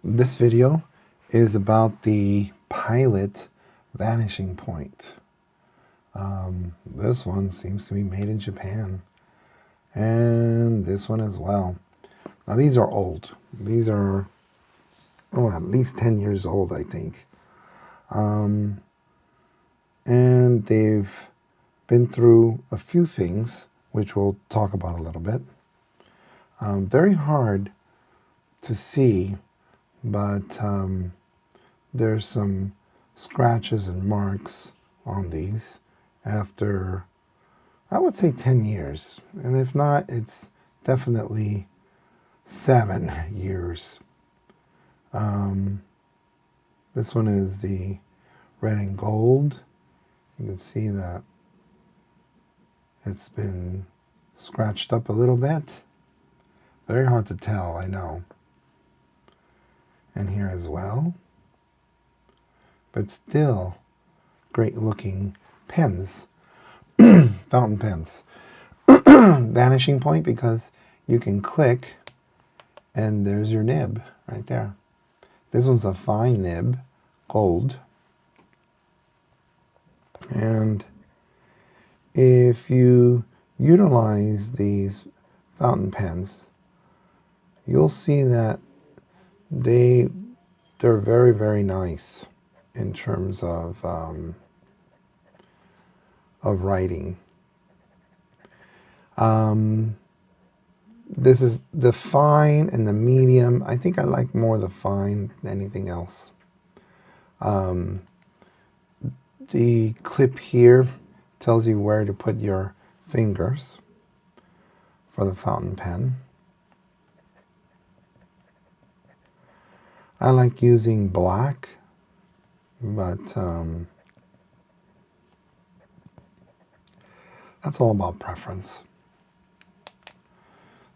This video is about the Pilot Vanishing Point. This one seems to be made in Japan, and this one as well. Now these are old. These are at least 10 years old, I think. And they've been through a few things, which we'll talk about a little bit. Very hard to see, but there's some scratches and marks on these after, I would say, 10 years. And if not, it's definitely 7 years. This one is the red and gold. You can see that it's been scratched up a little bit. Very hard to tell, I know. And here as well. But still great looking pens, fountain pens. Vanishing point because you can click and there's your nib right there. This one's a fine nib, gold. And if you utilize these fountain pens, you'll see that they're very, very nice in terms of writing. This is the fine and the medium. I think I like more the fine than anything else. The clip here tells you where to put your fingers for the fountain pen. I like using black, but that's all about preference.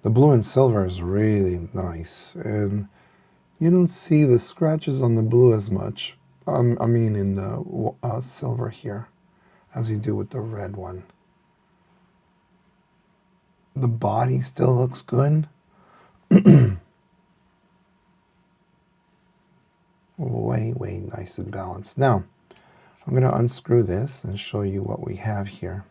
The blue and silver is really nice, and you don't see the scratches on the blue as much. I mean in the silver here, as you do with the red one. The body still looks good. Way nice and balanced. Now, I'm going to unscrew this and show you what we have here.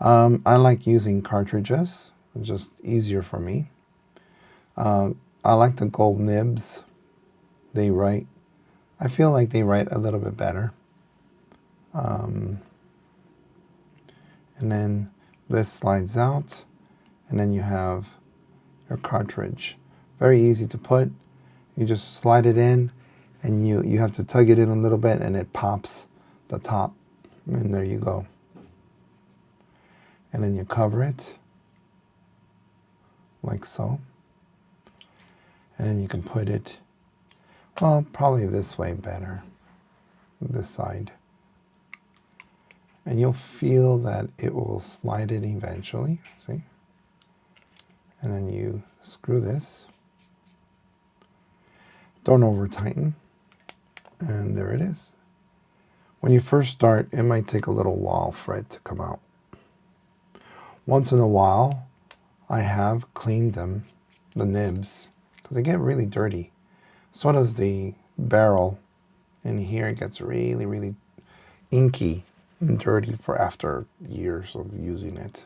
I like using cartridges. It's just easier for me. I like the gold nibs. They write, I feel like they write a little bit better. And then this slides out, and then you have your cartridge. Very easy to put. You just slide it in, and you have to tug it in a little bit, and it pops the top, and there you go. And then you cover it like so, and then you can put it, well, probably this way better, this side, and you'll feel that it will slide in eventually, see? And then you screw this, don't over tighten, and there it is. When you first start, it might take a little while for it to come out. Once in a while, I have cleaned them, the nibs, because they get really dirty. So does the barrel. In here, it gets really inky and dirty for after years of using it.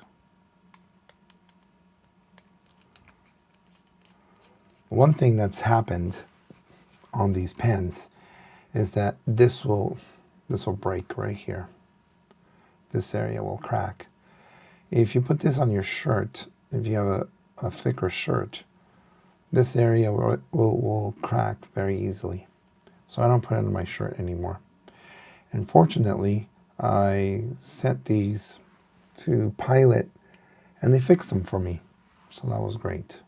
One thing that's happened on these pens is that this will break right here. This area will crack. If you put this on your shirt, if you have a thicker shirt, this area will crack very easily. So I don't put it on my shirt anymore. And fortunately, I sent these to Pilot, and they fixed them for me. So that was great.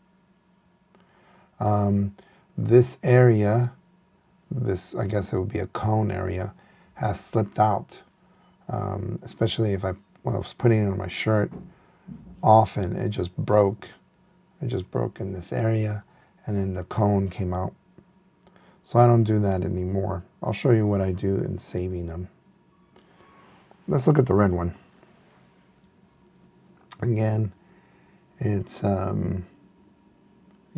This area, I guess it would be a cone area, has slipped out. Especially when I was putting it on my shirt, often it just broke. It just broke in this area, and then the cone came out. So I don't do that anymore. I'll show you what I do in saving them. Let's look at the red one. Again, it's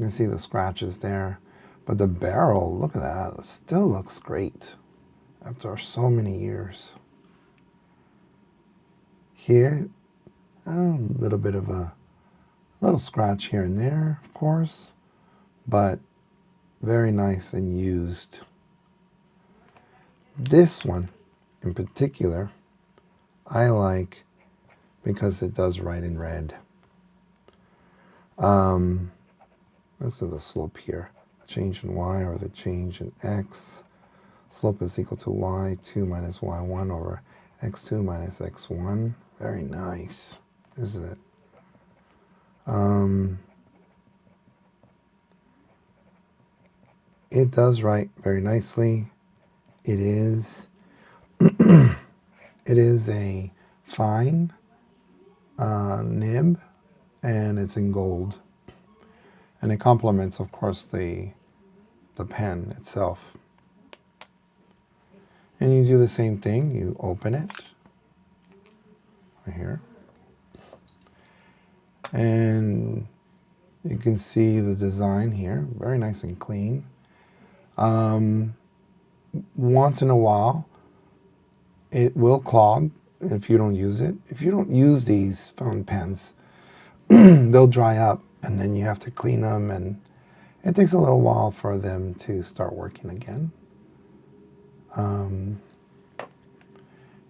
You can see the scratches there. But the barrel, look at that, it still looks great after so many years. Here, a little bit of a little scratch here and there, of course, but very nice and used. This one in particular, I like because it does write in red. This is the slope here. Change in y or the change in x. Slope is equal to y2 minus y1 over x2 minus x1. Very nice, isn't it? It does write very nicely. It is it is a fine nib, and it's in gold. And it complements, of course, the pen itself. And you do the same thing. You open it right here. And you can see the design here. Very nice and clean. Once in a while, it will clog if you don't use it. If you don't use these fountain pens, they'll dry up, and then you have to clean them, and it takes a little while for them to start working again.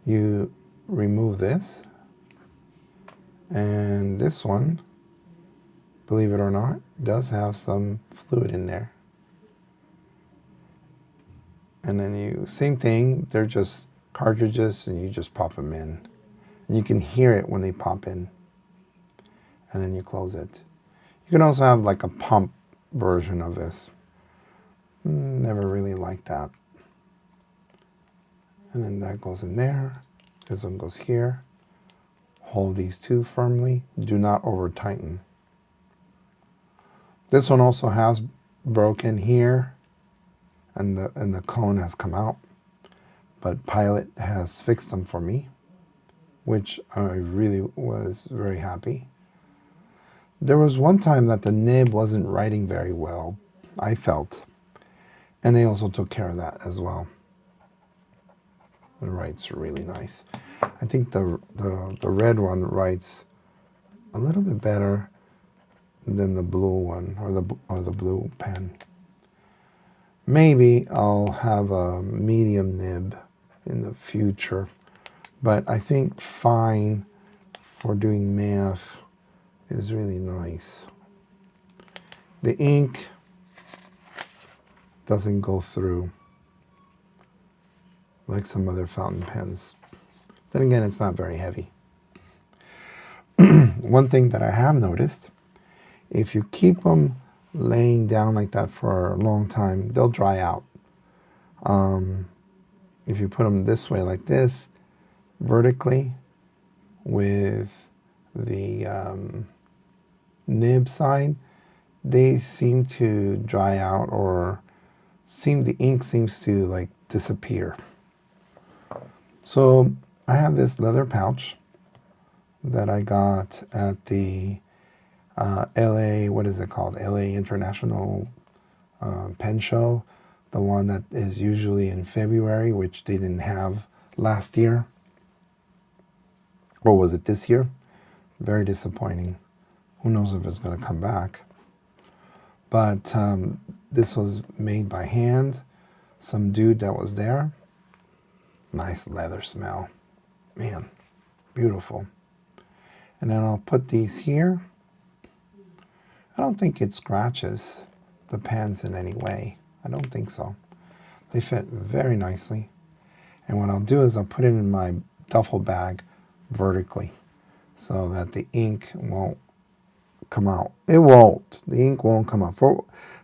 You remove this, and this one, believe it or not, does have some fluid in there. And then you, same thing, they're just cartridges, and you just pop them in. And you can hear it when they pop in. And then you close it. You can also have like a pump version of this. Never really liked that. And then that goes in there. This one goes here. Hold these two firmly. Do not over tighten. This one also has broken here, and the cone has come out. But Pilot has fixed them for me, which I really was very happy. There was one time that the nib wasn't writing very well, I felt. And they also took care of that as well. It writes really nice. I think the red one writes a little bit better than the blue one, or the blue pen. Maybe I'll have a medium nib in the future, but I think fine for doing math is really nice. The ink doesn't go through like some other fountain pens. Then again, it's not very heavy. One thing that I have noticed, if you keep them laying down like that for a long time, they'll dry out. If you put them this way, like this, vertically, with the nib side, they seem to dry out, or the ink seems to like disappear. So I have this leather pouch that I got at the LA, what is it called? LA International Pen Show. The one that is usually in February, which they didn't have last year. Or was it this year? Very disappointing. Who knows if it's going to come back. But this was made by hand. Some dude that was there. Nice leather smell. Man, beautiful. And then I'll put these here. I don't think it scratches the pens in any way. I don't think so. They fit very nicely. And what I'll do is I'll put it in my duffel bag vertically so that the ink won't come out. It won't. The ink won't come out.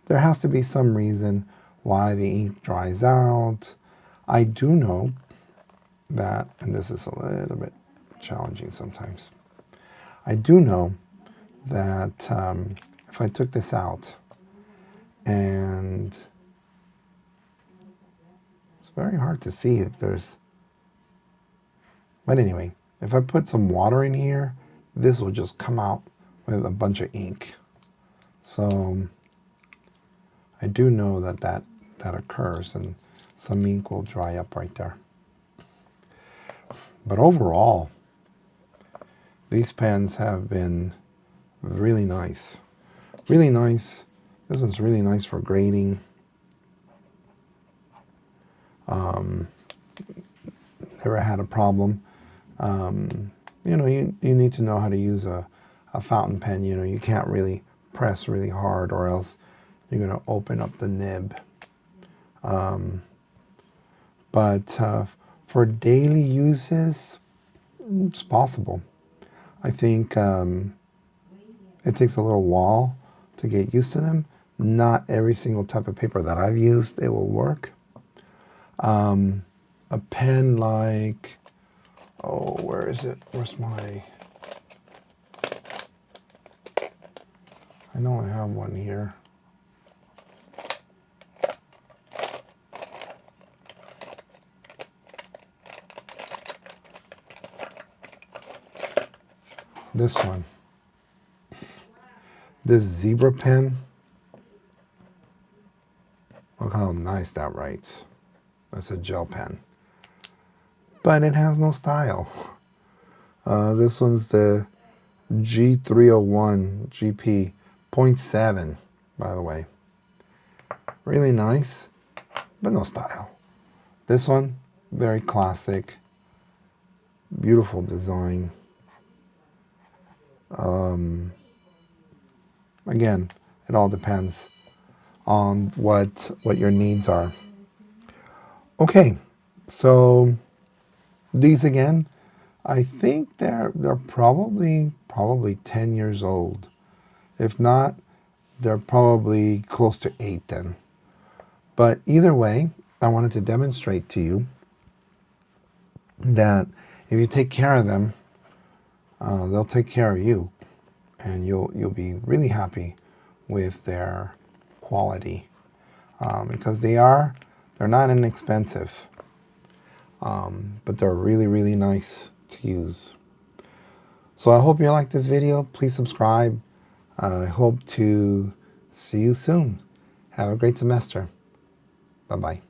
There has to be some reason why the ink dries out. I do know that, and this is a little bit challenging sometimes, I do know that if I took this out, and it's very hard to see if there's, but anyway, if I put some water in here, this will just come out with a bunch of ink. So I do know that occurs, and some ink will dry up right there. But overall, these pens have been really nice. Really nice. This one's really nice for grading. Never had a problem. You know, you need to know how to use a fountain pen. You know, you can't really press really hard, or else you're going to open up the nib. But for daily uses, it's possible. I think it takes a little while to get used to them. Not every single type of paper that I've used, it will work. A pen like, oh, where is it? Where's my, I know I have one here. This one. This zebra pen. Look how nice that writes. That's a gel pen. But it has no style. This one's the G301 GP 0.7, by the way. Really nice, but no style. This one, very classic. Beautiful design. Again, it all depends on what your needs are. Okay, so these again, I think they're probably 10 years old. If not, they're probably close to 8 then. But either way, I wanted to demonstrate to you that if you take care of them, they'll take care of you, and you'll be really happy with their quality, because they're not inexpensive, but they're really nice to use. So I hope you like this video. Please subscribe. I hope to see you soon. Have a great semester. Bye-bye.